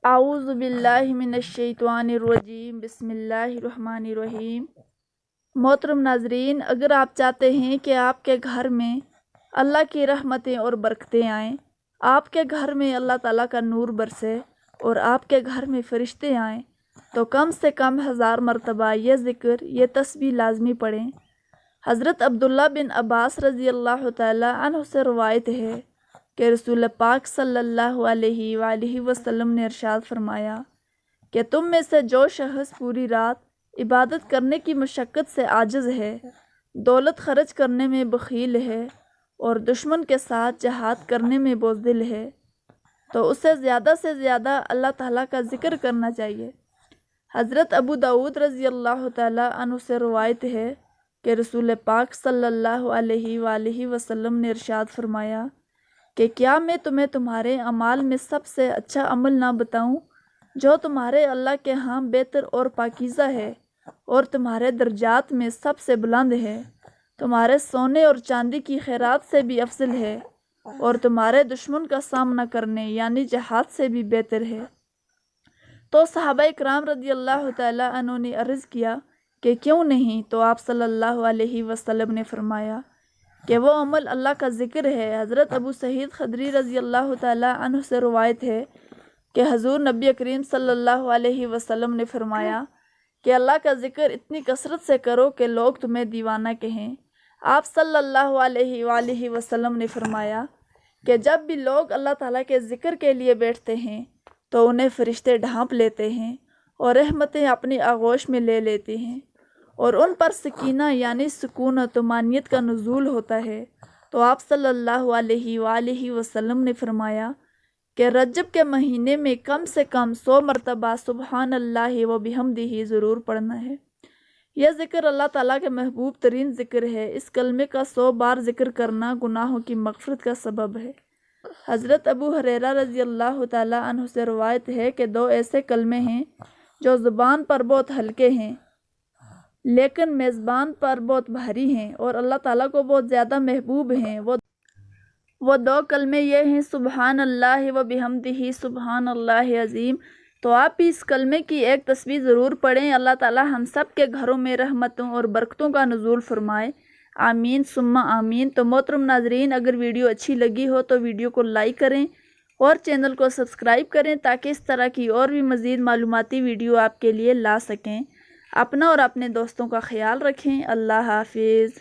اعوذ باللہ من الشیطان الرجیم، بسم اللہ الرحمن الرحیم۔ محترم ناظرین، اگر آپ چاہتے ہیں کہ آپ کے گھر میں اللہ کی رحمتیں اور برکتیں آئیں، آپ کے گھر میں اللہ تعالیٰ کا نور برسے اور آپ کے گھر میں فرشتے آئیں، تو کم سے کم 1000 مرتبہ یہ ذکر، یہ تسبیح لازمی پڑھیں۔ حضرت عبداللہ بن عباس رضی اللہ تعالیٰ عنہ سے روایت ہے کہ رسول پاک صلی اللہ علیہ وآلہ وسلم نے ارشاد فرمایا کہ تم میں سے جو شخص پوری رات عبادت کرنے کی مشقت سے عاجز ہے، دولت خرچ کرنے میں بخیل ہے اور دشمن کے ساتھ جہاد کرنے میں بزدل ہے، تو اسے زیادہ سے زیادہ اللہ تعالیٰ کا ذکر کرنا چاہیے۔ حضرت ابو داؤد رضی اللہ تعالیٰ عنہ سے روایت ہے کہ رسول پاک صلی اللہ علیہ وآلہ وسلم نے ارشاد فرمایا کہ کیا میں تمہیں تمہارے اعمال میں سب سے اچھا عمل نہ بتاؤں جو تمہارے اللہ کے ہاں بہتر اور پاکیزہ ہے اور تمہارے درجات میں سب سے بلند ہے، تمہارے سونے اور چاندی کی خیرات سے بھی افضل ہے اور تمہارے دشمن کا سامنا کرنے یعنی جہاد سے بھی بہتر ہے۔ تو صحابہ اکرام رضی اللہ تعالیٰ عنہ نے عرض کیا کہ کیوں نہیں؟ تو آپ صلی اللہ علیہ وسلم نے فرمایا کہ وہ عمل اللہ کا ذکر ہے۔ حضرت ابو سعید خدری رضی اللہ تعالیٰ عنہ سے روایت ہے کہ حضور نبی کریم صلی اللہ علیہ وسلم نے فرمایا کہ اللہ کا ذکر اتنی کثرت سے کرو کہ لوگ تمہیں دیوانہ کہیں۔ آپ صلی اللہ علیہ وآلہ وسلم نے فرمایا کہ جب بھی لوگ اللہ تعالیٰ کے ذکر کے لیے بیٹھتے ہیں تو انہیں فرشتے ڈھانپ لیتے ہیں اور رحمتیں اپنی آغوش میں لے لیتے ہیں اور ان پر سکینہ یعنی سکون و طمانینت کا نزول ہوتا ہے۔ تو آپ صلی اللہ علیہ وآلہ وسلم نے فرمایا کہ رجب کے مہینے میں کم سے کم 100 مرتبہ سبحان اللہ و بحمدہ ضرور پڑھنا ہے۔ یہ ذکر اللہ تعالیٰ کے محبوب ترین ذکر ہے۔ اس کلمے کا 100 بار ذکر کرنا گناہوں کی مغفرت کا سبب ہے۔ حضرت ابو ہریرہ رضی اللہ تعالیٰ عنہ سے روایت ہے کہ 2 ایسے کلمے ہیں جو زبان پر بہت ہلکے ہیں لیکن میزبان پر بہت بھاری ہیں اور اللہ تعالیٰ کو بہت زیادہ محبوب ہیں۔ وہ 2 کلمے یہ ہیں، سبحان اللہ و بحمدہ، سبحان اللہ عظیم۔ تو آپ بھی اس کلمے کی ایک تسبیح ضرور پڑھیں۔ اللہ تعالیٰ ہم سب کے گھروں میں رحمتوں اور برکتوں کا نزول فرمائے، آمین ثم آمین۔ تو محترم ناظرین، اگر ویڈیو اچھی لگی ہو تو ویڈیو کو لائک کریں اور چینل کو سبسکرائب کریں تاکہ اس طرح کی اور بھی مزید معلوماتی ویڈیو آپ کے لیے لا سکیں۔ اپنا اور اپنے دوستوں کا خیال رکھیں۔ اللہ حافظ۔